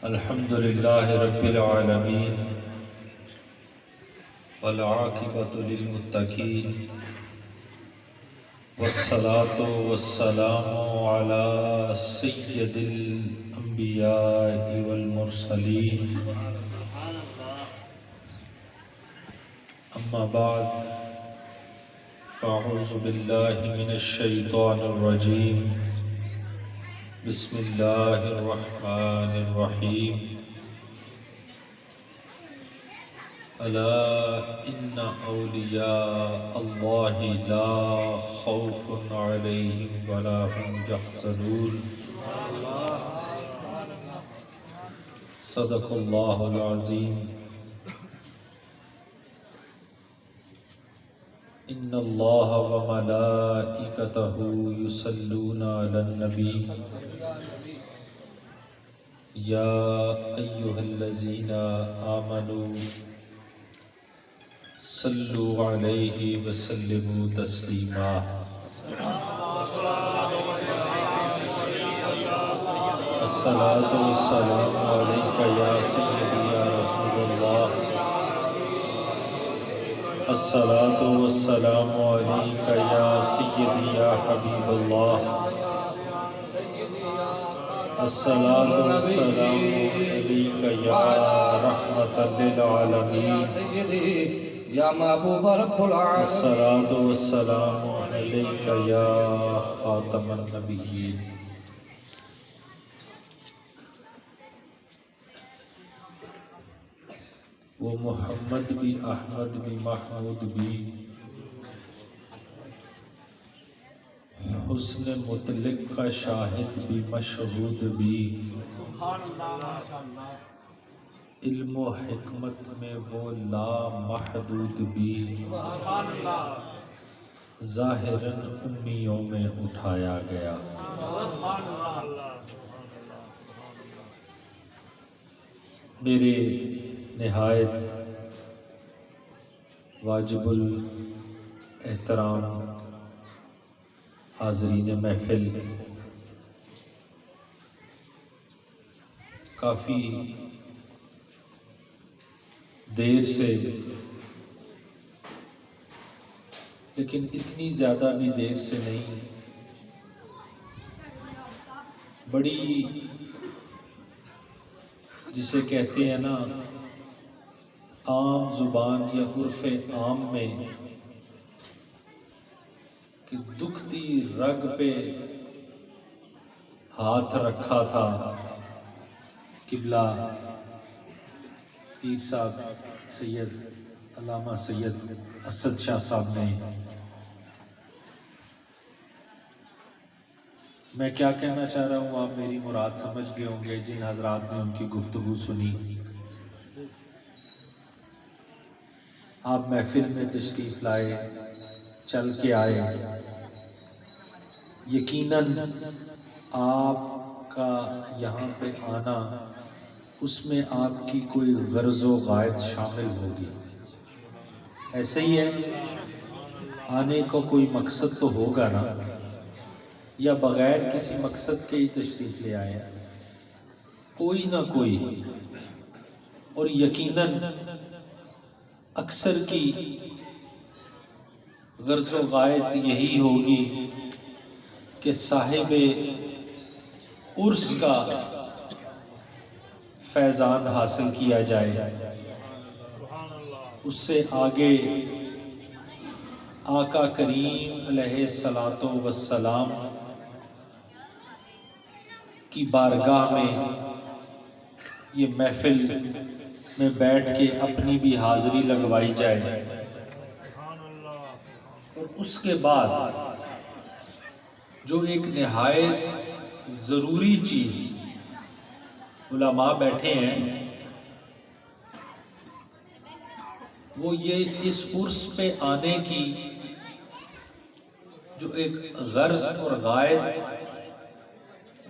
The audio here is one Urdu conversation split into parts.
الحمد لله رب العالمين والعاقبة للمتقين والصلاة والسلام على سيد الأنبياء والمرسلين أما بعد فأعوذ بالله من الشيطان الرجيم بسم الله الرحمن الرحيم ألا إن أولياء الله لا خوف عليهم ولا هم يحزنون صدق الله العظيم إن الله وملائكته يصلون على النبي يا أيها الذين آمنوا صلوا عليه وسلموا تسليما الصلاة والسلام عليك يا سيدي يا رسول الله الصلاة والسلام عليك يا سيدي يا حبيب الله الصلاة والسلام عليك يا رحمة للعالمين یا محبوب رب العالمین الصلاة والسلام عليك يا خاتم النبيين وہ محمد بھی احمد بھی محمود بھی حسن مطلق کا شاہد بھی مشہود بھی علم و حکمت میں وہ لا محدود بھی ظاہراً امیوں میں اٹھایا گیا میرے نہایت واجب الاحترام حاضرین محفل، کافی دیر سے، لیکن اتنی زیادہ بھی دیر سے نہیں، بڑی جسے کہتے ہیں نا عام زبان یا عرف عام میں کہ دکھتی رگ پہ ہاتھ رکھا تھا قبلہ پیر صاحب سید علامہ سید اسد شاہ صاحب نے۔ میں کیا کہنا چاہ رہا ہوں آپ میری مراد سمجھ گئے ہوں گے جن حضرات نے ان کی گفتگو سنی۔ آپ محفل میں تشریف لائے، چل کے آئے، یقیناً آپ کا یہاں پہ آنا اس میں آپ کی کوئی غرض و غائط شامل ہوگی، ایسے ہی ہے، آنے کو کوئی مقصد تو ہوگا نا، یا بغیر کسی مقصد کے ہی تشریف لے آئے، کوئی نہ کوئی، اور یقیناً اکثر کی غرض و غائط یہی ہوگی کہ صاحب عرس کا فیضان حاصل کیا جائے، اس سے آگے آقا کریم علیہ الصلاۃ والسلام کی بارگاہ میں یہ محفل میں بیٹھ کے اپنی بھی حاضری لگوائی جائے، اور اس کے بعد جو ایک نہایت ضروری چیز علماء بیٹھے ہیں وہ یہ اس عرس پہ آنے کی جو ایک غرض اور غائط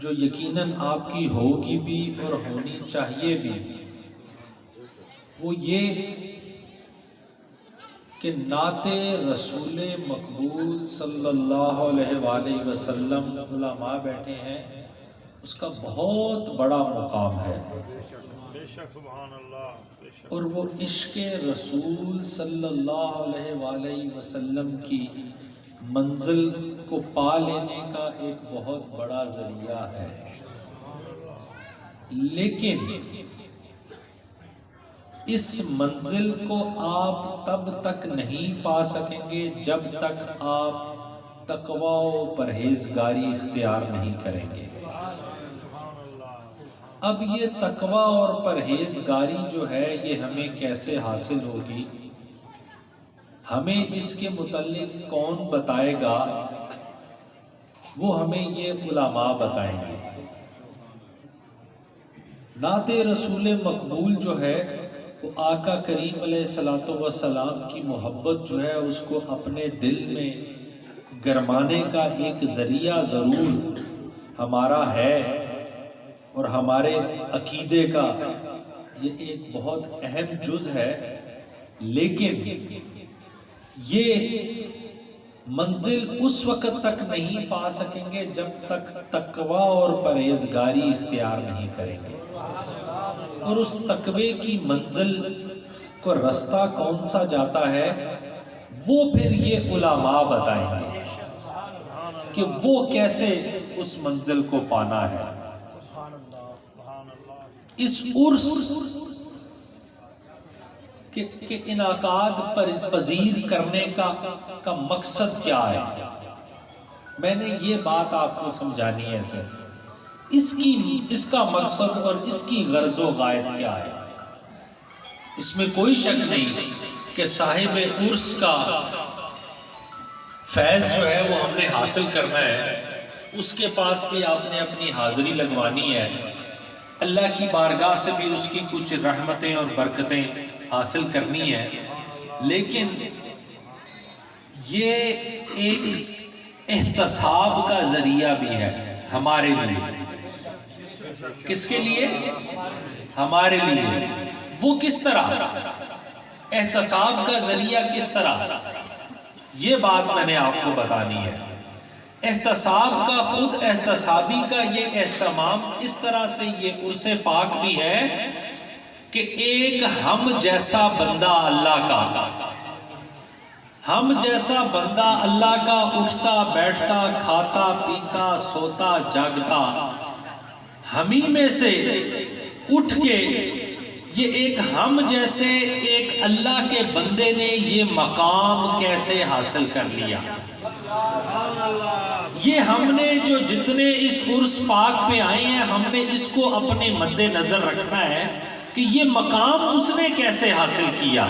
جو یقیناً آپ کی ہوگی بھی اور ہونی چاہیے بھی، وہ یہ کہ نعت رسول مقبول صلی اللہ علیہ وآلہ وسلم علماء بیٹھے ہیں اس کا بہت بڑا مقام ہے، اور وہ عشق رسول صلی اللہ علیہ وآلہ وسلم کی منزل کو پا لینے کا ایک بہت بڑا ذریعہ ہے۔ لیکن اس منزل کو آپ تب تک نہیں پا سکیں گے جب تک آپ تقوی و پرہیزگاری اختیار نہیں کریں گے۔ اب یہ تقوی اور پرہیزگاری جو ہے یہ ہمیں کیسے حاصل ہوگی، ہمیں اس کے متعلق کون بتائے گا؟ وہ ہمیں یہ علماء بتائیں گے۔ نعت رسول مقبول جو ہے وہ آقا کریم علیہ الصلوۃ والسلام کی محبت جو ہے اس کو اپنے دل میں گرمانے کا ایک ذریعہ ضرور ہمارا ہے، اور ہمارے عقیدے کا یہ ایک بہت اہم جز ہے۔ لیکن یہ منزل اس وقت تک نہیں پا سکیں گے جب تک تقوی اور پرہیزگاری اختیار نہیں کریں گے، اور اس تقوی کی منزل کو رستہ کون سا جاتا ہے وہ پھر یہ علماء بتائیں گے کہ وہ کیسے اس منزل کو پانا ہے۔ اس عرس کہ انعقاد پذیر کرنے کا مقصد کیا ہے، میں نے یہ بات آپ کو سمجھانی ہے صرف اس کا مقصد اور اس کی غرض و غایت کیا ہے۔ اس میں کوئی شک نہیں کہ صاحب عرس کا فیض جو ہے وہ ہم نے حاصل کرنا ہے، اس کے پاس بھی آپ نے اپنی حاضری لگوانی ہے، اللہ کی بارگاہ سے بھی اس کی کچھ رحمتیں اور برکتیں حاصل کرنی ہے۔ لیکن یہ ایک احتساب کا ذریعہ بھی ہے ہمارے لیے۔ کس کے لیے؟ ہمارے لیے۔ وہ کس طرح؟ احتساب کا ذریعہ کس طرح؟ یہ بات میں نے آپ کو بتانی ہے۔ احتساب کا، خود احتسابی کا یہ اہتمام اس طرح سے یہ عرس پاک بھی ہے کہ ایک ہم جیسا بندہ اللہ کا، ہم جیسا بندہ اللہ کا اٹھتا بیٹھتا کھاتا پیتا سوتا جاگتا، ہمیں میں سے اٹھ کے یہ ایک ہم جیسے ایک اللہ کے بندے نے یہ مقام کیسے حاصل کر لیا۔ یہ ہم نے جو جتنے اس عرس پاک پہ آئے ہیں ہم نے اس کو اپنے مد نظر رکھنا ہے کہ یہ مقام اس نے کیسے حاصل کیا،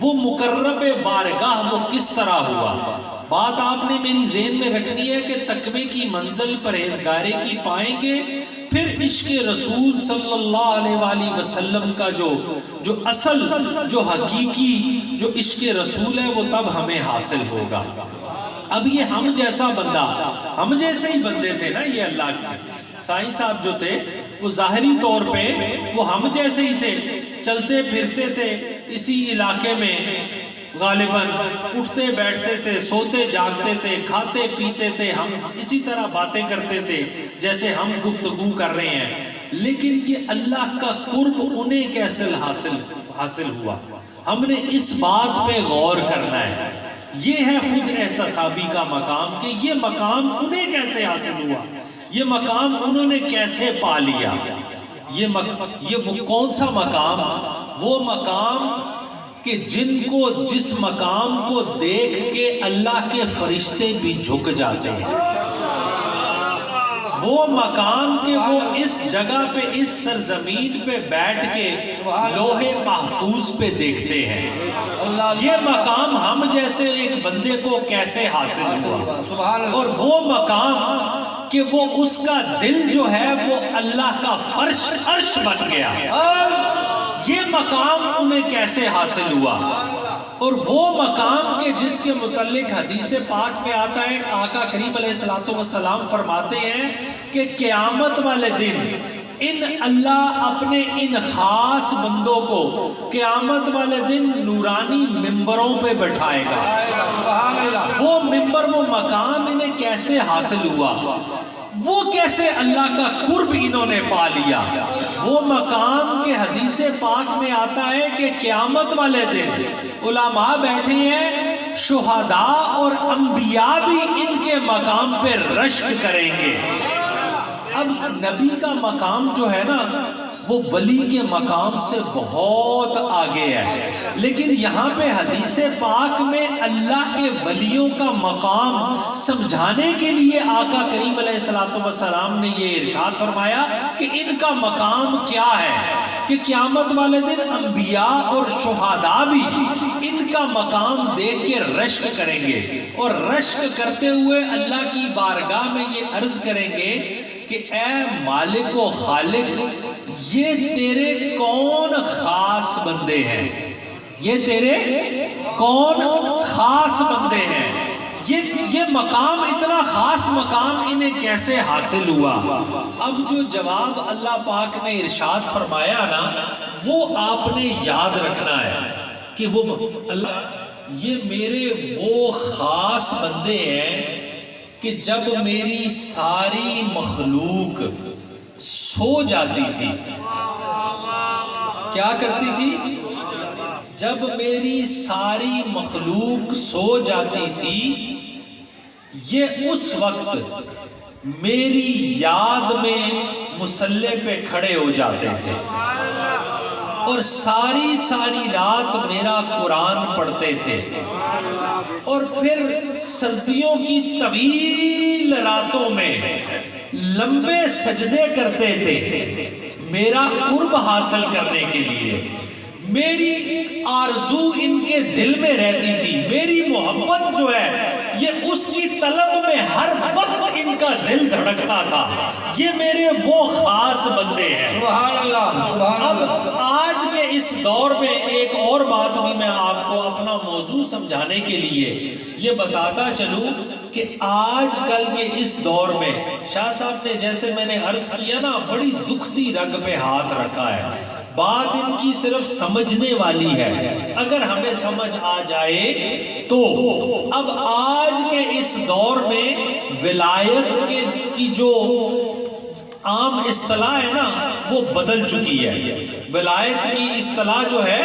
وہ مقرب بارگاہ وہ کس طرح ہوا۔ بات آپ نے میری ذہن میں رکھنی ہے کہ تقوی کی منزل پرہیزگاری کی پائیں گے، پھر عشق رسول صلی اللہ علیہ وآلہ وسلم کا جو اصل جو حقیقی جو عشق رسول ہے وہ تب ہمیں حاصل ہوگا۔ اب یہ ہم جیسا بندہ، ہم جیسے ہی بندے تھے نا یہ اللہ کے سائیں صاحب جو تھے، وہ ظاہری طور پہ وہ ہم جیسے ہی تھے، چلتے پھرتے تھے اسی علاقے میں، غالباً اٹھتے بیٹھتے تھے، سوتے جاگتے تھے، کھاتے پیتے تھے، ہم اسی طرح باتیں کرتے تھے جیسے ہم گفتگو کر رہے ہیں۔ لیکن یہ اللہ کا قرب انہیں کیسے حاصل ہوا، ہم نے اس بات پہ غور کرنا ہے۔ یہ ہے خود احتسابی کا مقام کہ یہ مقام انہیں کیسے حاصل ہوا، یہ مقام انہوں نے کیسے پا لیا۔ یہ وہ کون سا مقام؟ وہ مقام کہ جس مقام کو دیکھ کے اللہ کے فرشتے بھی جھک جاتے ہیں، وہ مقام کہ وہ اس جگہ پہ اس سرزمین پہ بیٹھ کے لوح محفوظ پہ دیکھتے ہیں۔ یہ مقام ہم جیسے ایک بندے کو کیسے حاصل ہوا، اور وہ مقام کہ وہ اس کا دل جو ہے وہ اللہ کا فرش عرش بن گیا، یہ مقام انہیں کیسے حاصل ہوا۔ اور وہ مقام کے جس کے متعلق حدیث پاک میں آتا ہے، آقا کریم علیہ الصلوۃ والسلام فرماتے ہیں کہ قیامت والے دن اللہ اپنے ان خاص بندوں کو قیامت والے دن نورانی ممبروں پہ بٹھائے گا۔ وہ ممبر وہ مقام انہیں کیسے حاصل ہوا، وہ کیسے اللہ کا قرب انہوں نے پا لیا؟ وہ مقام کے حدیث پاک میں آتا ہے کہ قیامت والے دن علماء بیٹھے ہیں، شہداء اور انبیاء بھی ان کے مقام پہ رشک کریں گے۔ اب نبی کا مقام جو ہے نا وہ ولی کے مقام سے بہت آگے ہے، لیکن یہاں پہ حدیث پاک میں اللہ کے ولیوں کا مقام سمجھانے کے لیے آقا کریم علیہ الصلوۃ والسلام نے یہ ارشاد فرمایا کہ ان کا مقام کیا ہے، کہ قیامت والے دن انبیاء اور شہداء بھی ان کا مقام دیکھ کے رشک کریں گے، اور رشک کرتے ہوئے اللہ کی بارگاہ میں یہ عرض کریں گے کہ اے مالک و خالق، یہ تیرے کون خاص بندے ہیں، یہ تیرے کون خاص بندے ہیں، یہ مقام، اتنا خاص مقام انہیں کیسے حاصل ہوا؟ اب جو جواب اللہ پاک نے ارشاد فرمایا نا وہ آپ نے یاد رکھنا ہے کہ وہ اللہ، یہ میرے وہ خاص بندے ہیں کہ جب میری ساری مخلوق سو جاتی تھی، کیا کرتی تھی؟ جب میری ساری مخلوق سو جاتی تھی، یہ اس وقت میری یاد میں مصلی پہ کھڑے ہو جاتے تھے اور ساری رات میرا قرآن پڑھتے تھے، اور پھر سردیوں کی طویل راتوں میں لمبے سجدے کرتے تھے میرا قرب حاصل کرنے کے لیے۔ میری آرزو ان کے دل میں رہتی تھی، میری محبت جو ہے یہ اس کی طلب میں ہر وقت ان کا دل دھڑکتا تھا۔ یہ میرے وہ خاص بندے ہیں۔ سبحان اللہ، سبحان اللہ۔ اب آج کے اس دور میں ایک اور بات بھی میں آپ کو اپنا موضوع سمجھانے کے لیے یہ بتاتا چلوں کہ آج کل کے اس دور میں شاہ صاحب نے جیسے میں نے عرض کیا نا بڑی دکھتی رگ پہ ہاتھ رکھا ہے، بات ان کی صرف سمجھنے والی ہے، اگر ہمیں سمجھ آ جائے تو۔ اب آج کے اس دور میں ولایت کی جو عام اصطلاح ہے نا وہ بدل چکی ہے۔ ولایت کی اصطلاح جو ہے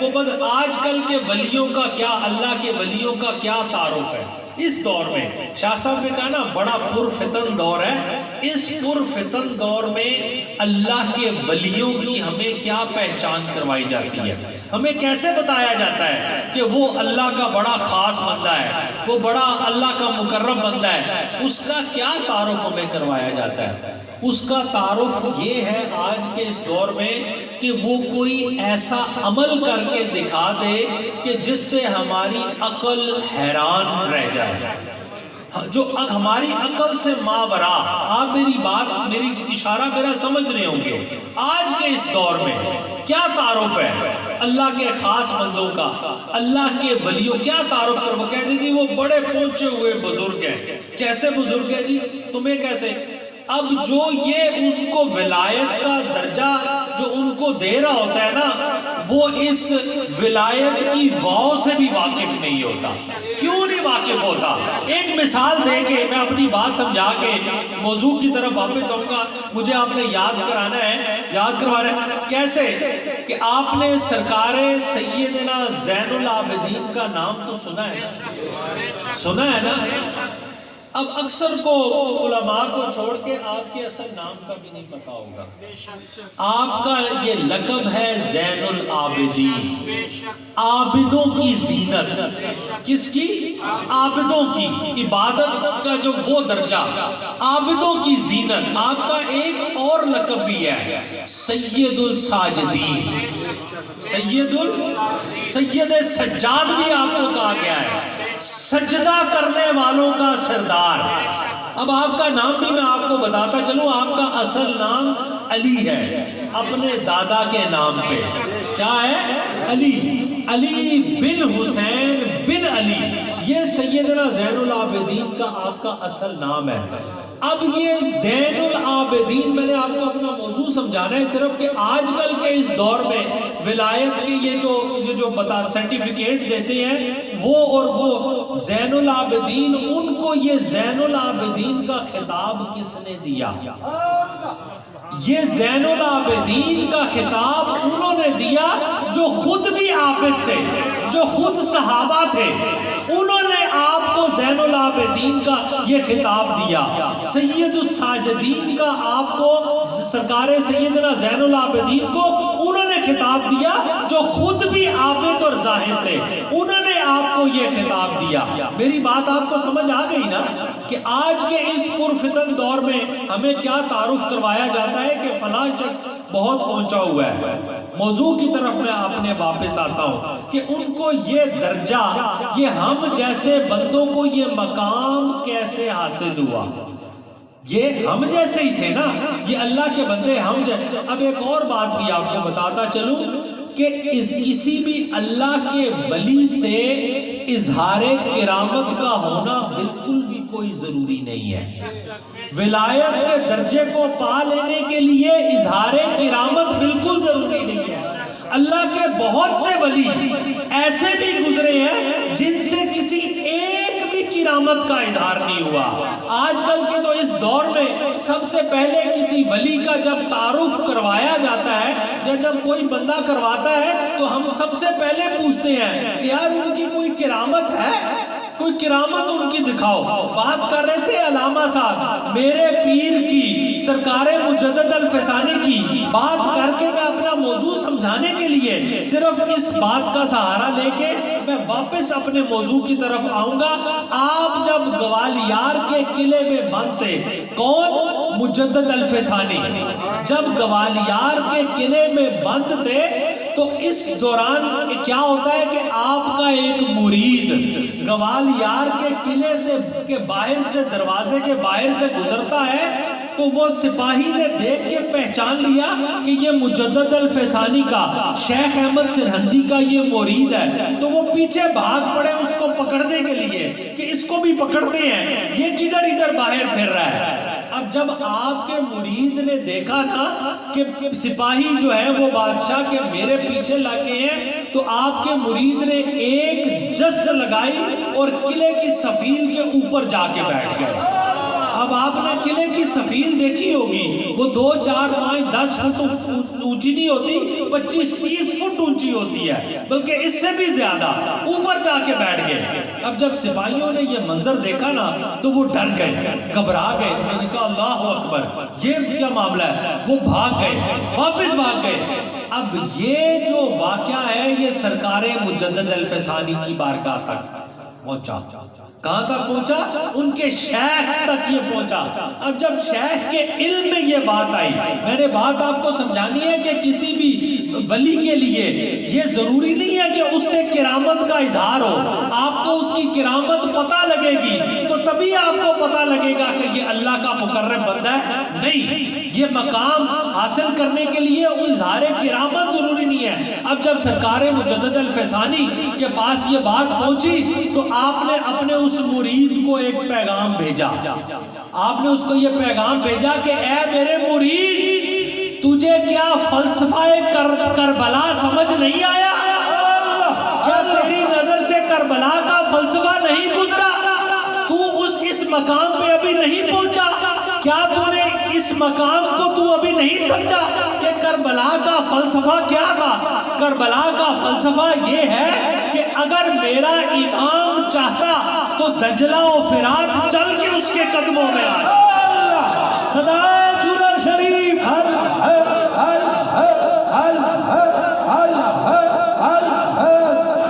وہ آج کل کے ولیوں کا کیا، اللہ کے ولیوں کا کیا تعارف ہے اس دور میں؟ شاہ صاحب نے کہا نا بڑا پرفتن دور ہے، اس پرفتن دور میں اللہ کے ولیوں کی ہمیں کیا پہچان کروائی جاتی ہے، ہمیں کیسے بتایا جاتا ہے کہ وہ اللہ کا بڑا خاص بندہ ہے، وہ بڑا اللہ کا مقرب بندہ ہے، اس کا کیا تعارف ہمیں کروایا جاتا ہے؟ اس کا تعارف یہ ہے آج کے اس دور میں کہ وہ کوئی ایسا عمل کر کے دکھا دے کہ جس سے ہماری عقل حیران رہ جائے، جو ہماری عقل سے ماورا۔ آپ میری بات، میری اشارہ میرا سمجھ رہے ہوں گے۔ آج کے اس دور میں کیا تعارف ہے اللہ کے خاص بندوں کا، اللہ کے ولیوں؟ کیا تعارف کر؟ وہ کہتے جی وہ بڑے پہنچے ہوئے بزرگ ہیں۔ کیسے بزرگ ہیں جی؟ تمہیں کیسے؟ اب جو یہ ان کو ولایت کا درجہ جو ان کو دے رہا ہوتا ہے نا وہ اس ولایت کی واؤ سے بھی واقف نہیں ہوتا۔ کیوں نہیں واقف ہوتا؟ ایک مثال دے کے میں اپنی بات سمجھا کے موضوع کی طرف واپس آؤں گا۔ مجھے آپ نے یاد کرانا ہے، یاد کروانا ہے۔ کیسے؟ کہ آپ نے سرکار سیدنا زین العابدین کا نام تو سنا ہے نا؟ سنا ہے نا؟ اب اکثر کو علماء کو چھوڑ کے آپ کے اصل نام کا بھی نہیں پتا ہوگا۔ آپ کا یہ لقب ہے زین العابدین، عابدوں کی زینت۔ کس کی؟ عابدوں کی، عبادت کا جو وہ درجہ، عابدوں کی زینت۔ آپ کا ایک اور لقب بھی ہے سید الساجدین، سید سجاد بھی آپ کو کہا گیا ہے، سجدہ کرنے والوں کا سردار۔ اب آپ کا نام بھی میں آپ کو بتاتا چلوں، آپ کا اصل نام علی ہے، اپنے دادا کے نام پہ کیا ہے؟ علی بن حسین بن علی، یہ سیدنا زین العابدین کا آپ کا اصل نام ہے۔ اب یہ زین العابدین، میں نے آپ کو اپنا موضوع سمجھانا ہے صرف کہ آج کل کے اس دور میں ولایت کے یہ جو بتا سرٹیفکیٹ دیتے ہیں وہ، اور وہ زین العابدین، ان کو یہ زین العابدین کا خطاب کس نے دیا؟ یہ زین العابدین کا خطاب انہوں نے دیا جو خود بھی عابد تھے، جو خود صحابہ تھے، انہوں نے آپ کو زین العابدین کا یہ خطاب دیا۔ سید الساجدین کا آپ کو سرکار سیدنا زین العابدین کو انہوں نے خطاب دیا جو خود بھی عابد اور زاہد تھے، انہوں نے آپ کو یہ خطاب دیا۔ میری بات آپ کو سمجھ آ گئی نا کہ آج کے اس پرفتن دور میں ہمیں کیا تعارف کروایا جاتا ہے کہ فلاں شخص بہت پہنچا ہوا ہے۔ موضوع کی طرف میں اپنے واپس آتا ہوں کہ ان کو یہ درجہ، یہ ہم جیسے بندوں کو یہ مقام کیسے حاصل ہوا؟ یہ ہم جیسے ہی تھے نا، یہ اللہ کے بندے ہم جیسے۔ اب ایک اور بات بھی آپ کو بتاتا چلوں کہ کسی بھی اللہ کے ولی سے اظہار کرامت کا ہونا بالکل بھی کوئی ضروری نہیں ہے۔ ولایت کے درجے کو پا لینے کے لیے اظہار کرامت بالکل ضروری نہیں ہے۔ اللہ کے بہت سے ولی ایسے بھی گزرے ہیں جن سے کسی ایک بھی کرامت کا اظہار نہیں ہوا۔ آج کل کے تو اس دور میں سب سے پہلے کسی ولی کا جب تعارف کروایا جاتا ہے یا جب کوئی بندہ کرواتا ہے تو ہم سب سے پہلے پوچھتے ہیں کہ یار ان کی کوئی کرامت ہے، کوئی کرامت ان کی دکھاؤ۔ بات کر رہے تھے علامہ صاحب میرے پیر کی، سرکار مجدد الفسانی کی، بات کر کے میں اپنا موضوع سمجھانے کے لیے صرف اس بات کا سہارا لے کے میں واپس اپنے موضوع کی طرف آؤں گا۔ آپ جب گوالیار کے قلعے میں بند تھے، کون؟ مجدد الفسانی جب گوالیار کے قلعے میں بند تھے تو اس دوران کیا ہوتا ہے کہ آپ کا ایک مرید گوالیار کے قلعے سے کے باہر سے، دروازے کے باہر سے گزرتا ہے تو وہ سپاہی نے دیکھ کے پہچان لیا کہ یہ مجدد الفسانی کا، شیخ احمد سرہندی کا یہ مرید ہے، تو وہ پیچھے بھاگ پڑے اس کو پکڑنے کے لیے کہ اس کو بھی پکڑتے ہیں، یہ کدھر ادھر باہر پھر رہا ہے۔ اب جب آپ کے مرید نے دیکھا نا کہ سپاہی جو ہے وہ بادشاہ کے میرے پیچھے لگے ہیں، تو آپ کے مرید نے ایک جست لگائی اور قلعے کی سفیل کے اوپر جا کے بیٹھ گئے۔ اب آپ نے قلعے کی سفیل دیکھی ہوگی، وہ 2, 4, 5, 10 فٹ اونچی نہیں ہوتی، 25, 30 فٹ اونچی ہوتی ہے، بلکہ اس سے بھی زیادہ، اوپر جا کے بیٹھ گئے۔ اب جب سپاہیوں نے یہ منظر دیکھا نا تو وہ ڈر گئے، گھبرا گئے، میں نے کہا اللہ اکبر، یہ کیا معاملہ ہے؟ وہ بھاگ گئے، واپس بھاگ گئے۔ اب یہ جو واقعہ ہے یہ سرکار مجدد الفسانی کی بارگاہ تک پہنچا۔ کہاں تک پہنچا؟ ان کے شیخ تک یہ پہنچا۔ اب جب شیخ کے علم میں یہ بات آئی، میں نے بات آپ کو سمجھانی ہے کہ کسی بھی ولی کے لیے یہ ضروری نہیں ہے کہ اس سے کرامت کا اظہار ہو، آپ کو اس کی کرامت پتہ لگے گی تو تبھی آپ کو پتہ لگے گا کہ یہ اللہ کا مقرب بندہ ہے۔ نہیں، یہ مقام حاصل کرنے کے لیے اظہار کرامت ضروری نہیں ہے۔ اب جب سرکار مجدد الفسانی کے پاس یہ بات پہنچی تو آپ نے اپنے اس مرید کو ایک پیغام بھیجا۔ آپ نے اس کو یہ پیغام بھیجا کہ اے میرے مرید، تجھے کیا فلسفہ کربلا سمجھ نہیں آیا؟ کیا تیری نظر سے کربلا کا فلسفہ نہیں گزرا؟ تو اس مقام پہ ابھی نہیں پہنچا؟ کیا تو نے اس مقام کو تو ابھی نہیں سمجھا کہ کربلا کا فلسفہ کیا تھا؟ کربلا کا فلسفہ یہ ہے کہ اگر میرا امام چاہتا تو دجلہ و فرات چل کے اس کے قدموں میں آ جائے۔ صدائے چورا شریف ہر ہر ہر ہر ہر ہر ہر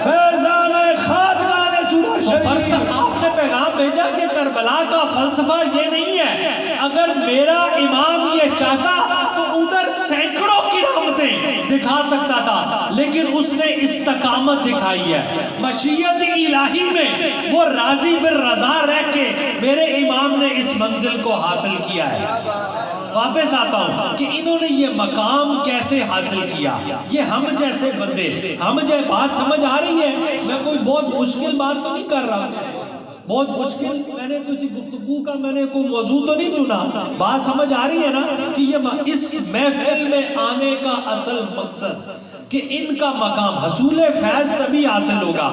فیضان خواجگان چورا شریف۔ آپ نے پیغام بھیجا کہ کربلا کا فلسفہ یہ نہیں ہے، اگر میرا امام یہ چاہتا تو ادھر سینکڑوں کرامتیں دکھا سکتا تھا، لیکن اس نے استقامت دکھائی ہے۔ مشیت الہی میں وہ راضی بالرضا رہ کے میرے امام نے اس منزل کو حاصل کیا ہے۔ واپس آتا ہوں کہ انہوں نے یہ مقام کیسے حاصل کیا۔ یہ ہم جیسے بندے، ہم جیسے، بات سمجھ آ رہی ہے؟ میں کوئی بہت مشکل بات تو نہیں کر رہا، بہت مشکل، میں نے کسی گفتگو کا میں نے کوئی موضوع تو نہیں چنا، بات سمجھ آ رہی ہے نا کہ یہ اس محفل میں آنے کا اصل مقصد کہ ان کا مقام حصول فیض تبھی حاصل ہوگا۔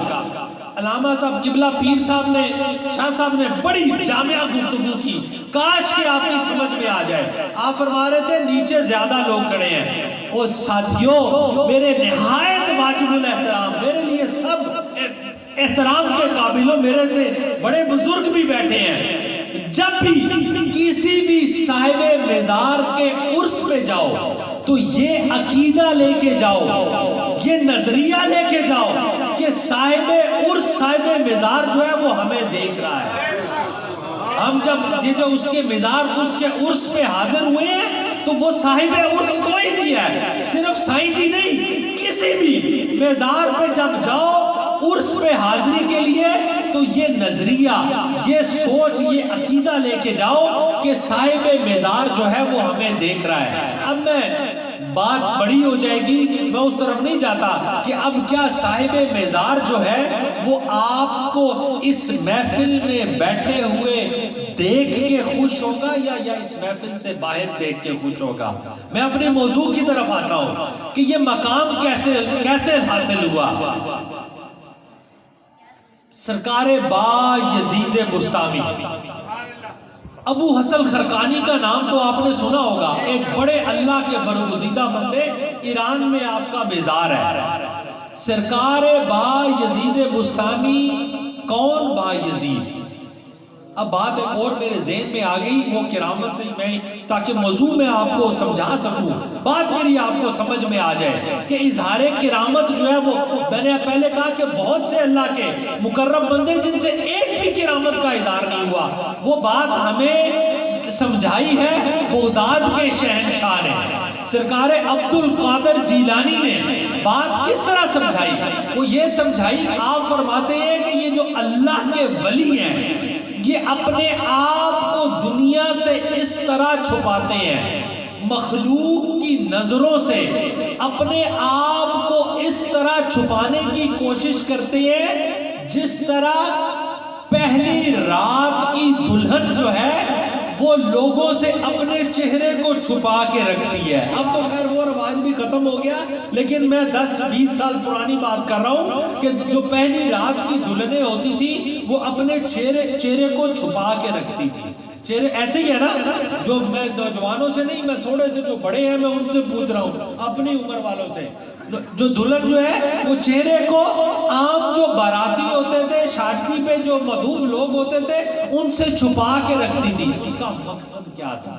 علامہ صاحب قبلہ پیر صاحب نے، شاہ صاحب نے بڑی جامعہ گفتگو کی، کاش کہ آپ کی سمجھ میں آ جائے۔ آپ فرما رہے تھے نیچے زیادہ لوگ کھڑے ہیں، اور ساتھیوں میرے نہایت واجب الاحترام، میرے لیے سب احترام کے قابل ہو، میرے سے بڑے بزرگ بھی بیٹھے ہیں، جب بھی کسی بھی صاحب مزار کے عرس پہ جاؤ تو یہ عقیدہ لے کے جاؤ، یہ نظریہ لے کے جاؤ کہ صاحب عرس، صاحب مزار جو ہے وہ ہمیں دیکھ رہا ہے۔ ہم جب یہ جو اس کے مزار، اس کے عرس پہ حاضر ہوئے ہیں تو وہ صاحب عرس کوئی بھی ہے، صرف سائیں جی نہیں، کسی بھی مزار پہ جب جاؤ عرس پہ حاضری کے لیے تو یہ نظریہ، یہ سوچ، یہ عقیدہ لے کے جاؤ کہ صاحب مزار جو ہے وہ ہمیں دیکھ رہا ہے۔ اب میں بات بڑی ہو جائے گی، میں اس طرف نہیں جاتا کہ اب کیا صاحب مزار جو ہے وہ آپ کو اس محفل میں بیٹھے ہوئے دیکھ کے خوش ہوگا یا اس محفل سے باہر دیکھ کے خوش ہوگا؟ میں اپنے موضوع کی طرف آتا ہوں کہ یہ مقام کیسے حاصل ہوا۔ سرکار با یزید بستامی، ابو حسن خرقانی کا نام تو آپ نے سنا ہوگا، ایک بڑے اللہ کے برگزیدہ بندے، ایران میں آپ کا مزار ہے۔ سرکار با یزید بستامی، کون با یزید؟ اب بات ایک اور میرے ذہن میں آ گئی، وہ کرامت سے میں تاکہ موضوع میں آپ کو سمجھا سکوں، بات میری آپ کو سمجھ میں آ جائے کہ اظہار کرامت جو ہے وہ، میں نے پہلے کہا کہ بہت سے اللہ کے مقرب بندے جن سے ایک بھی کرامت کا اظہار نہیں ہوا، وہ بات ہمیں سمجھائی ہے بغداد کے شہنشاہ نے، سرکار عبد القادر جیلانی نے۔ بات کس طرح سمجھائی؟ وہ یہ سمجھائی، آپ فرماتے ہیں کہ یہ جو اللہ کے ولی ہیں یہ اپنے آپ کو دنیا سے اس طرح چھپاتے ہیں، مخلوق کی نظروں سے اپنے آپ کو اس طرح چھپانے کی کوشش کرتے ہیں جس طرح پہلی رات کی دلہن جو ہے وہ لوگوں سے اپنے چہرے کو چھپا کے رکھتی ہے۔ اب تو خیر وہ رواج بھی ختم ہو گیا، لیکن میں 10-20 سال پرانی بات کر رہا ہوں کہ جو پہلی رات کی دلہنیں ہوتی تھی وہ اپنے چہرے کو چھپا کے رکھتی تھی۔ چہرے ایسے ہی ہے نا، جو میں نوجوانوں سے نہیں، میں تھوڑے سے جو بڑے ہیں میں ان سے پوچھ رہا ہوں، اپنی عمر والوں سے، جو دلہن جو ہے وہ چہرے کو، عام جو باراتی ہوتے تھے، شادی پہ جو مدعو لوگ ہوتے تھے ان سے چھپا کے رکھتی تھی۔ اس کا مقصد کیا تھا؟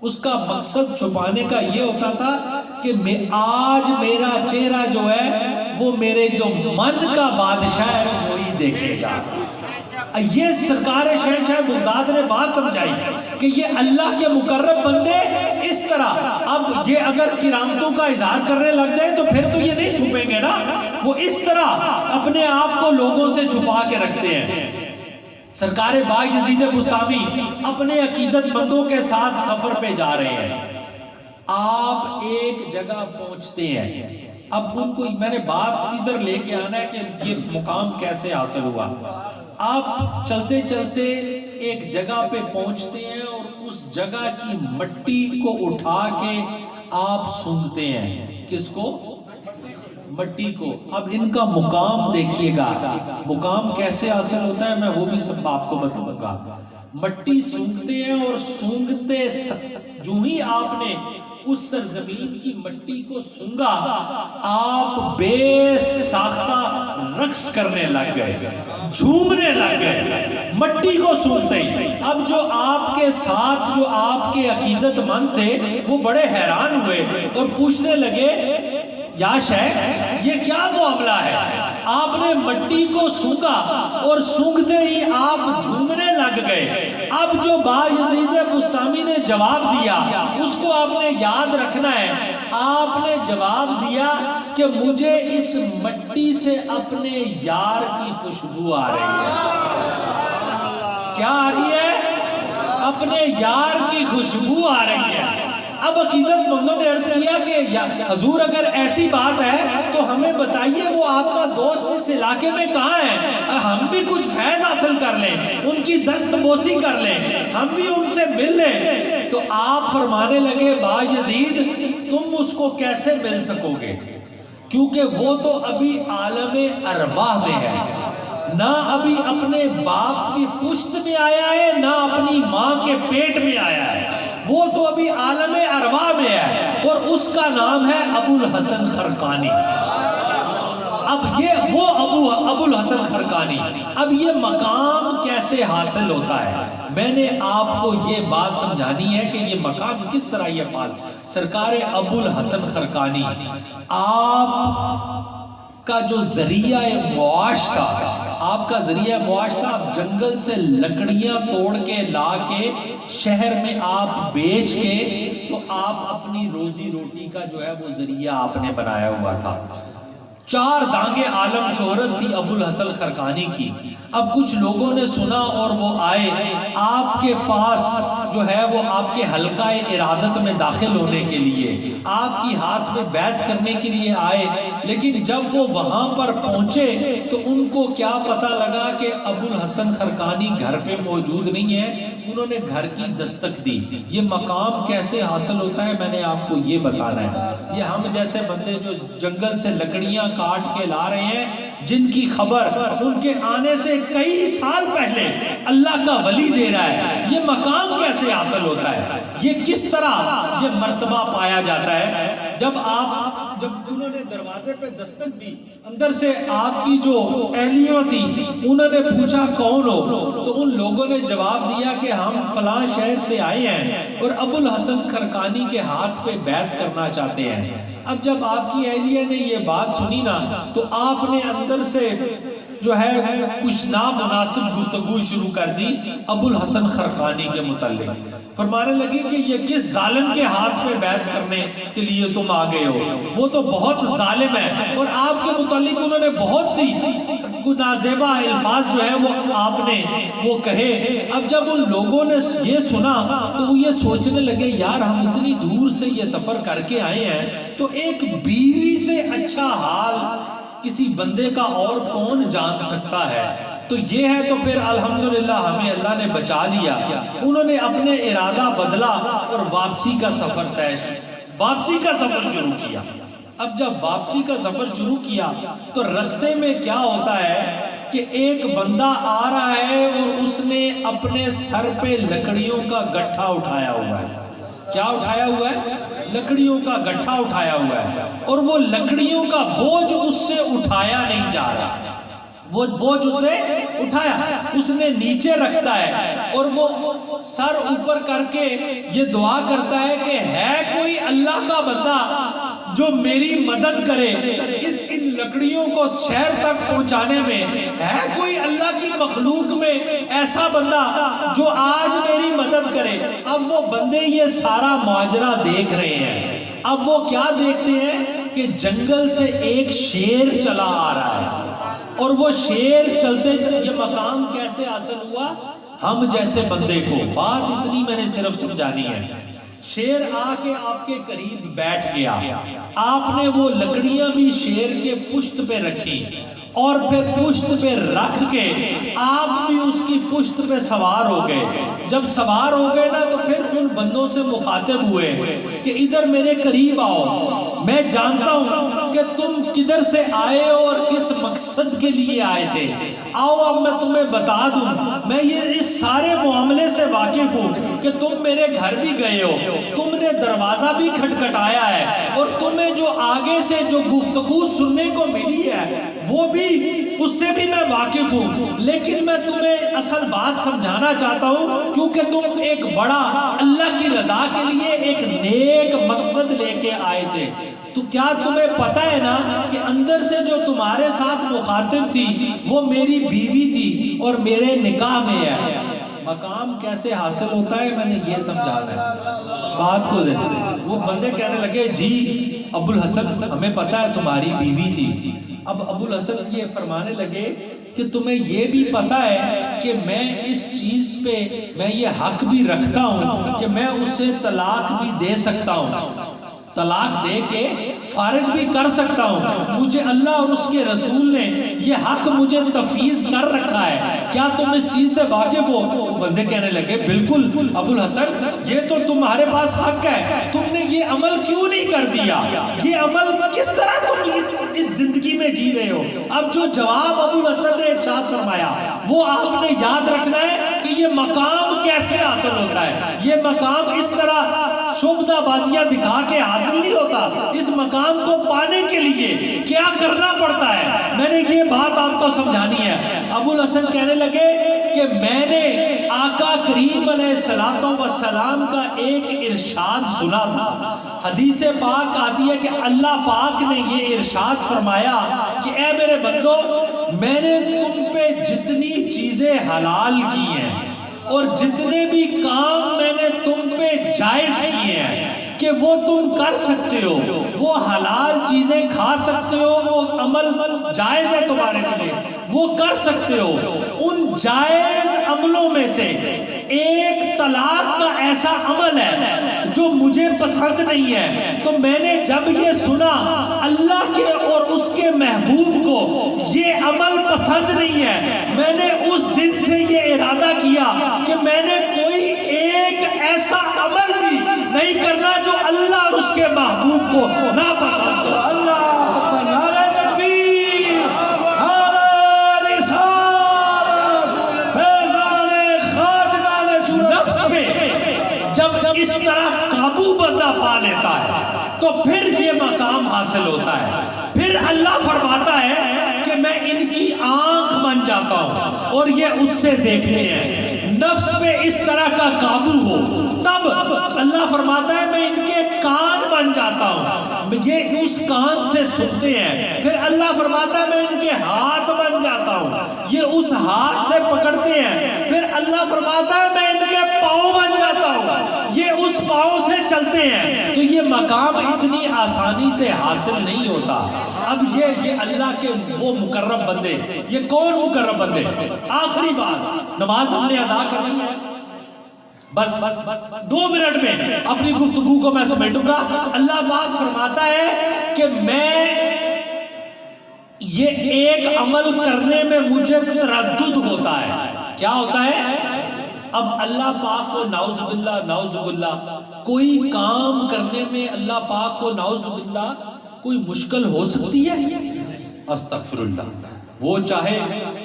اس کا مقصد چھپانے کا یہ ہوتا تھا کہ آج میرا چہرہ جو ہے وہ میرے جو من کا بادشاہ ہے وہی دیکھے گا۔ یہ سرکار شہنشاہ بغداد نے بات سمجھائی کہ یہ اللہ کے مقرب بندے اس طرح، اب یہ اگر کرامتوں کا اظہار کرنے لگ جائے تو پھر تو یہ نہیں چھپیں گے نا، وہ اس طرح اپنے آپ کو لوگوں سے چھپا کے رکھتے ہیں۔ سرکار با یزید بستامی اپنے عقیدت مندوں کے ساتھ سفر پہ جا رہے ہیں، آپ ایک جگہ پہنچتے ہیں۔ اب ان کو میں نے بات ادھر لے کے آنا ہے کہ یہ مقام کیسے حاصل ہوا۔ آپ چلتے چلتے ایک جگہ پہ پہنچتے ہیں اور اس جگہ کی مٹی کو اٹھا کے آپ سونگھتے ہیں۔ کس کو؟ مٹی کو۔ اب ان کا مقام دیکھیے گا، مقام کیسے حاصل ہوتا ہے میں وہ بھی سب آپ کو بتاؤں گا۔ مٹی سونگھتے ہیں اور سونگھتے جو ہی آپ نے اس سرزمین کی مٹی کو سونگا، آپ بے ساختہ رقص کرنے لگ گئے، جھومنے لگ گئے مٹی کو سونگتے ہی۔ اب جو آپ کے ساتھ جو آپ کے عقیدت مند تھے وہ بڑے حیران ہوئے اور پوچھنے لگے، یا شیخ یہ کیا معاملہ ہے؟ آپ نے مٹی کو سونگا اور سونگتے ہی آپ جھومنے لگ گئے۔ اب جو با یزید بستامی نے جواب دیا اس کو آپ نے یاد رکھنا ہے۔ آپ نے جواب دیا کہ مجھے اس مٹی سے اپنے یار کی خوشبو آ رہی ہے۔ کیا آ رہی ہے؟ اپنے یار کی خوشبو آ رہی ہے۔ اب عقیدت مندوں نے عرض کیا کہ یا حضور اگر ایسی بات ہے تو ہمیں بتائیے وہ آپ کا دوست اس علاقے میں کہاں ہے، ہم بھی کچھ فیض حاصل کر لیں، ان کی دست بوسی کر لیں، ہم بھی ان سے مل لیں۔ تو آپ فرمانے لگے با یزید تم اس کو کیسے مل سکو گے، کیونکہ وہ تو ابھی عالم ارواح میں ہے، نہ ابھی اپنے باپ کی پشت میں آیا ہے، نہ اپنی ماں کے پیٹ میں آیا ہے، وہ تو ابھی عالم ارواح میں ہے، اور اس کا نام ہے ابو الحسن خرقانی۔ اب یہ وہ ابو الحسن خرقانی، اب یہ مقام کیسے حاصل ہوتا ہے؟ میں نے آپ کو یہ بات سمجھانی ہے کہ یہ مقام کس طرح یہ پال سرکار ابو الحسن خرقانی، آپ کا جو ذریعہ معاش تھا، آپ کا ذریعہ معاش تھا، آپ جنگل سے لکڑیاں توڑ کے لا کے شہر میں آپ بیچ کے تو آپ اپنی روزی روٹی کا جو ہے وہ ذریعہ آپ نے بنایا ہوا تھا۔ 4 دانگے عالم شہرت تھی ابو الحسن خرقانی کی۔ اب کچھ لوگوں نے سنا اور وہ آئے آپ کے پاس جو ہے وہ آپ کے حلقہ ارادت میں داخل ہونے کے لیے، آپ کی ہاتھ میں بیعت کرنے کے لیے آئے، لیکن جب وہ وہاں پر پہنچے تو ان کو کیا پتہ لگا کہ ابو الحسن خرقانی گھر پہ موجود نہیں ہے۔ انہوں نے گھر کی دستک دی۔ یہ مقام کیسے حاصل ہوتا ہے میں نے آپ کو یہ بتانا ہے۔ یہ ہم جیسے بندے جو جنگل سے لکڑیاں کاٹ کے لا رہے ہیں، جن کی خبر ان کے آنے سے کئی سال پہلے اللہ کا ولی دے رہا ہے، یہ مقام کیسے حاصل ہوتا ہے، یہ کس طرح یہ مرتبہ پایا جاتا ہے؟ جب انہوں نے دروازے پہ دستک دی، اندر سے آپ کی جو اہلیہ تھی انہوں نے پوچھا کون ہو، تو ان لوگوں نے جواب دیا کہ ہم فلاں شہر سے آئے ہیں اور ابو الحسن خرقانی کے ہاتھ پہ بیعت کرنا چاہتے ہیں۔ اب جب آپ کی اہلیہ نے یہ بات سنی نا تو آپ نے اندر سے جو ہے کچھ نامناسب گفتگو شروع کر دی ابو الحسن خرقانی کے متعلق۔ فرمانے لگی کہ یہ کس ظالم کے ہاتھ میں بیعت کرنے کے لیے تم آ گئے ہو، وہ تو بہت ظالم ہے، اور آپ کے متعلق انہوں نے بہت سی نازیبا الفاظ جو ہے وہ آپ نے وہ کہے۔ اب جب ان لوگوں نے یہ سنا تو وہ یہ سوچنے لگے یار ہم اتنی دور سے یہ سفر کر کے آئے ہیں تو ایک بیوی سے اچھا حال کسی بندے کا اور کون جان سکتا ہے، تو یہ ہے تو پھر الحمدللہ ہمیں اللہ نے بچا لیا۔ انہوں نے اپنے ارادہ بدلا اور واپسی کا سفر شروع کیا۔ اب جب واپسی کا سفر شروع کیا تو رستے میں کیا ہوتا ہے کہ ایک بندہ آ رہا ہے اور اس نے اپنے سر پہ لکڑیوں کا گٹھا اٹھایا ہوا ہے۔ کیا اٹھایا ہوا ہے؟ لکڑیوں کا گٹھا اٹھایا ہوا ہے، اور وہ لکڑیوں کا بوجھ اس سے اٹھایا نہیں جا رہا، وہ بوجھ اسے اٹھایا اس نے نیچے رکھتا ہے، اور وہ سر اوپر کر کے یہ دعا کرتا ہے کہ ہے کوئی اللہ کا بندہ جو میری مدد کرے ان لکڑیوں کو شہر تک پہنچانے میں، ہے کوئی اللہ کی مخلوق میں ایسا بندہ جو آج میری مدد کرے۔ اب وہ بندے یہ سارا ماجرا دیکھ رہے ہیں، اب وہ کیا دیکھتے ہیں کہ جنگل سے ایک شیر چلا آ رہا ہے، اور وہ شیر چلتے یہ مقام کیسے حاصل ہوا؟ ہم جیسے بندے کو بات اتنی میں نے صرف سمجھانی ہے۔ شیر آ کے آپ کے قریب بیٹھ گیا، آپ نے وہ لکڑیاں بھی شیر کے پشت پہ رکھی، اور پھر پشت پہ رکھ کے آپ بھی اس کی پشت پہ سوار ہو گئے۔ جب سوار ہو گئے نا تو پھر ان بندوں سے مخاطب ہوئے کہ ادھر میرے قریب آؤ، میں جانتا ہوں کہ تم کدھر سے آئے ہو اور کس مقصد کے لیے آئے تھے، آؤ اب میں تمہیں بتا دوں، میں یہ اس سارے معاملے سے واقف ہوں کہ تم میرے گھر بھی گئے ہو، تم نے دروازہ بھی کھٹکھٹایا ہے، اور تمہیں جو آگے سے جو گفتگو سننے کو ملی ہے وہ بھی اس سے بھی میں واقف ہوں، لیکن میں تمہیں اصل بات سمجھانا چاہتا ہوں کیونکہ تم ایک بڑا اللہ کی رضا کے لیے ایک نیک مقصد لے کے آئے تھے، تو کیا تمہیں پتہ ہے نا کہ اندر سے جو تمہارے ساتھ مخاطب تھی وہ میری بیوی تھی اور میرے نکاح میں ہے۔ مقام کیسے حاصل ہوتا ہے میں نے یہ سمجھانا ہے بات کو دینا۔ وہ بندے کہنے لگے جی ابو الحسن ہمیں پتہ ہے تمہاری بیوی تھی۔ اب ابو الحسن یہ فرمانے لگے کہ تمہیں یہ بھی پتا ہے کہ میں اس چیز پہ میں یہ حق بھی رکھتا ہوں کہ میں اسے طلاق بھی دے سکتا ہوں، طلاق دے کے فارغ بھی کر سکتا ہوں، مجھے اللہ اور اس کے رسول نے یہ حق مجھے تفویض کر رکھا ہے، کیا تم اس چیز سے واقف ہو؟ بندے کہنے لگے بالکل ابو الحسن یہ تو تمہارے پاس حق ہے، تم نے یہ عمل کیوں نہیں کر دیا؟ یہ عمل کس طرح تم اس زندگی میں جی رہے ہو؟ اب جو جواب ابو الحسن نے ارشاد فرمایا وہ آپ نے یاد رکھنا ہے کہ یہ مقام کیسے حاصل ہوتا ہے۔ یہ مقام اس طرح شعبدہ بازیاں دکھا کے حاصل نہیں ہوتا، اس مقام کو پانے کے لیے کیا کرنا پڑتا ہے، میں نے یہ بات آپ کو سمجھانی ہے۔ ابو الحسن کہنے لگے کہ میں نے آقا کریم علیہ السلام کا ایک ارشاد سنا تھا، حدیث پاک آتی ہے کہ اللہ پاک نے یہ ارشاد فرمایا کہ اے میرے بندو میں نے تم پہ جتنی چیزیں حلال کی ہیں اور جتنے بھی کام میں نے تم پہ جائز کیے ہیں کہ وہ تم کر سکتے ہو، وہ حلال چیزیں کھا سکتے ہو، وہ عمل جائز ہے تمہارے لیے، وہ کر سکتے ہو، ان جائز عملوں میں سے ایک طلاق کا ایسا عمل ہے جو مجھے پسند نہیں ہے۔ تو میں نے جب یہ سنا اللہ کے اور اس کے محبوب کو یہ عمل پسند نہیں ہے، میں نے اس دن سے یہ ارادہ کیا کہ میں نے کوئی ایک ایسا عمل بھی نہیں کرنا جو اللہ اور اس کے محبوب کو ناپسند ہو۔ اللہ اکبر، نعرہ تکبیر، نعرہ رسالت، فیضان خواجگان چورا۔ نفس میں جب اس طرح قابو بندہ پا لیتا ہے تو پھر یہ مقام حاصل ہوتا ہے، پھر اللہ فرماتا ہے کہ میں ان کی آنکھ بن جاتا ہوں اور یہ اس سے دیکھتے ہیں۔ نفس پہ اس طرح کا قابو ہو تب اللہ فرماتا ہے میں ان کے کان بن جاتا ہوں، یہ اس کان سے سنتے ہیں۔ پھر اللہ فرماتا ہے میں ان کے ہاتھ بن جاتا ہوں، یہ اس ہاتھ سے پکڑتے ہیں۔ پھر اللہ فرماتا ہے میں ان کے پاؤں بن جاتا ہوں، یہ اس پاؤں سے چلتے ہیں۔ تو یہ مقام اتنی آسانی سے حاصل نہیں ہوتا۔ اب یہ اللہ کے وہ مقرب بندے، یہ کون مقرب بندے؟ آخری بات، نماز ہم نے ادا کرنی ہے، بس 2 منٹ میں اپنی گفتگو کو میں سمیٹوں گا۔ اللہ پاک فرماتا ہے کہ میں یہ ایک عمل کرنے میں مجھے تردد ہوتا ہے۔ کیا ہوتا ہے؟ اب اللہ پاک کو نعوذ باللہ کوئی کام کرنے میں اللہ پاک کو نعوذ باللہ کوئی مشکل ہو سکتی ہے؟ استغفر اللہ۔ وہ چاہے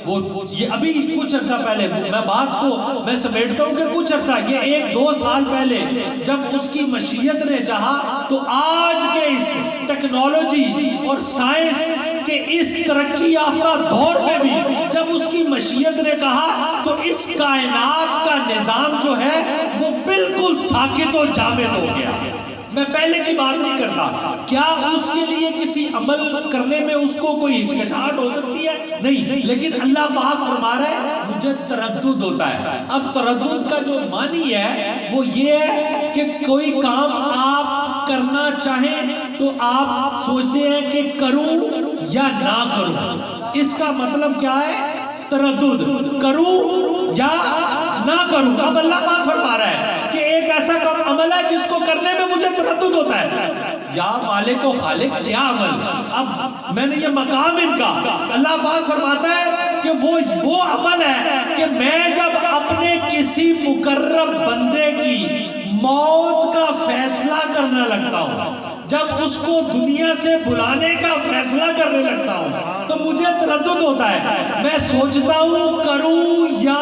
وہ یہ ابھی کچھ عرصہ پہلے میں بات کو میں سمیٹتا ہوں کہ کچھ عرصہ یہ 1-2 سال پہلے جب اس کی مشیت نے چاہا تو آج کے اس ٹیکنالوجی اور سائنس کے اس ترقی یافتہ دور میں بھی جب اس کی مشیت نے کہا تو اس کائنات کا نظام جو ہے وہ بالکل ساکت و جامد ہو گیا۔ میں پہلے کی بات نہیں کرتا، کیا اس کے لیے کسی عمل کرنے میں اس کو کوئی ہچکچاہٹ ہو سکتی ہے؟ نہیں، لیکن اللہ پاک فرما رہا ہے مجھے تردد ہوتا ہے۔ اب تردد کا جو معنی ہے وہ یہ ہے کہ کوئی کام آپ کرنا چاہیں تو آپ سوچتے ہیں کہ کروں یا نہ کروں، اس کا مطلب کیا ہے؟ تردد، کروں یا نہ کروں۔ اب اللہ پاک فرما رہا ہے کہ ایک ایسا عمل ہے جس کو کرنے میں مجھے تردد ہوتا ہے۔ یا مالک و خالق کیا عمل؟ اب میں نے یہ مقام ان کا، اللہ پاک فرماتا ہے کہ وہ عمل ہے کہ میں جب اپنے کسی مقرب بندے کی موت کا فیصلہ کرنے لگتا ہوں، جب اس کو دنیا سے بلانے کا فیصلہ کرنے لگتا ہوں تو مجھے تردد ہوتا ہے، میں سوچتا ہوں کروں یا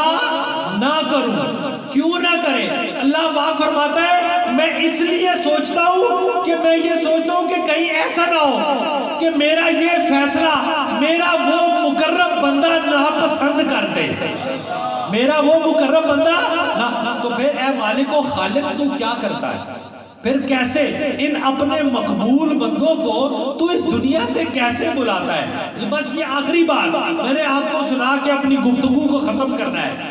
نہ کروں۔ کیوں نہ کرے؟ اللہ پاک فرماتا ہے میں اس لیے سوچتا ہوں کہ میں یہ سوچتا ہوں کہ کہیں ایسا نہ ہو کہ میرا یہ فیصلہ میرا وہ مقرب بندہ ناپسند کر دے، میرا وہ مقرب بندہ نہ۔ تو پھر اے مالک و خالق تو کیا کرتا ہے؟ پھر کیسے ان اپنے مقبول بندوں کو تو اس دنیا سے کیسے بلاتا ہے؟ بس یہ آخری بات میں نے آپ کو سنا کے اپنی گفتگو کو ختم کرنا ہے۔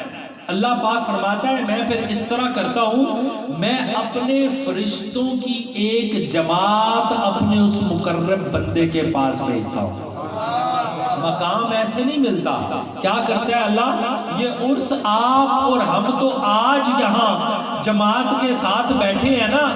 اللہ پاک فرماتا ہے میں پھر اس طرح کرتا ہوں، میں اپنے فرشتوں کی ایک جماعت اپنے اس مقرب بندے کے پاس بھیجتا ہوں۔ مقام ایسے نہیں ملتا. کیا کرتا ہے اللہ؟ یہ عرس آپ اور ہم تو آج یہاں جماعت کے ساتھ بیٹھے ہیں نا،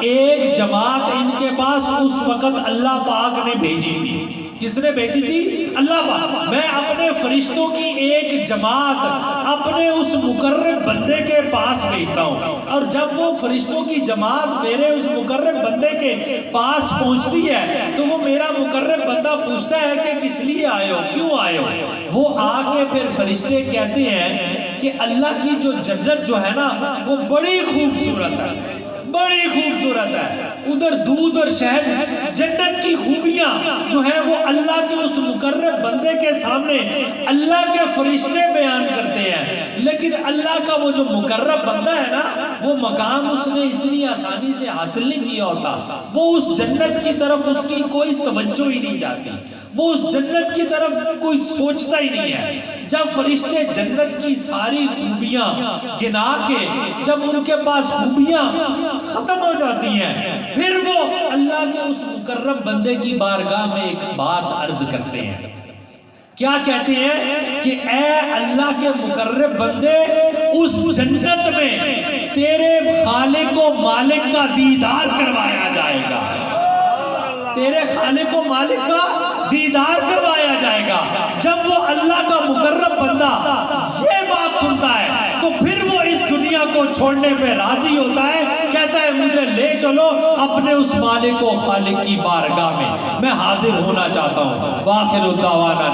ایک جماعت ان کے پاس اس وقت اللہ پاک نے بھیجی تھی. کس نے بھیجی تھی؟ اللہ پاک. میں اپنے فرشتوں کی ایک جماعت اپنے اس مقرب بندے کے پاس بھیجتا ہوں، اور جب وہ فرشتوں کی جماعت میرے اس مقرب بندے کے پاس پہنچتی ہے تو وہ میرا مقرب بندہ پوچھتا ہے کہ کس لیے آئے ہو، کیوں آئے ہو؟ وہ آگے پھر فرشتے کہتے ہیں کہ اللہ کی جو جنت جو ہے نا وہ بڑی خوبصورت ہے، بڑی خوبصورت ہے. ادھر دودھ اور شہد، جنت کی خوبیاں جو ہیں وہ اللہ کے اس مقرب بندے کے سامنے اللہ کے فرشتے بیان کرتے ہیں، لیکن اللہ کا وہ جو مقرب بندہ ہے نا وہ مقام اس نے اتنی آسانی سے حاصل نہیں کیا ہوتا. وہ اس جنت کی طرف اس کی کوئی توجہ ہی نہیں جاتی، وہ اس جنت کی طرف کوئی سوچتا ہی نہیں ہے. جب فرشتے جنت کی ساری خوبیاں گنا کے جب ان کے پاس خوبیاں ختم ہو جاتی ہیں، پھر وہ اللہ کے اس مقرب بندے کی بارگاہ میں ایک بات عرض کرتے ہیں. کیا کہتے ہیں کہ اے اللہ کے مقرب بندے، اس جنت میں تیرے خالق و مالک کا دیدار کروایا جائے گا، تیرے خالق و مالک کا دیدار کروایا جائے گا. جب وہ اللہ کا مقرب بندہ یہ بات سنتا ہے تو پھر وہ اس دنیا کو چھوڑنے پہ راضی ہوتا ہے، کہتا ہے مجھے لے چلو اپنے اس مالک و خالق کی بارگاہ میں حاضر ہونا چاہتا ہوں. وآخر دعوانا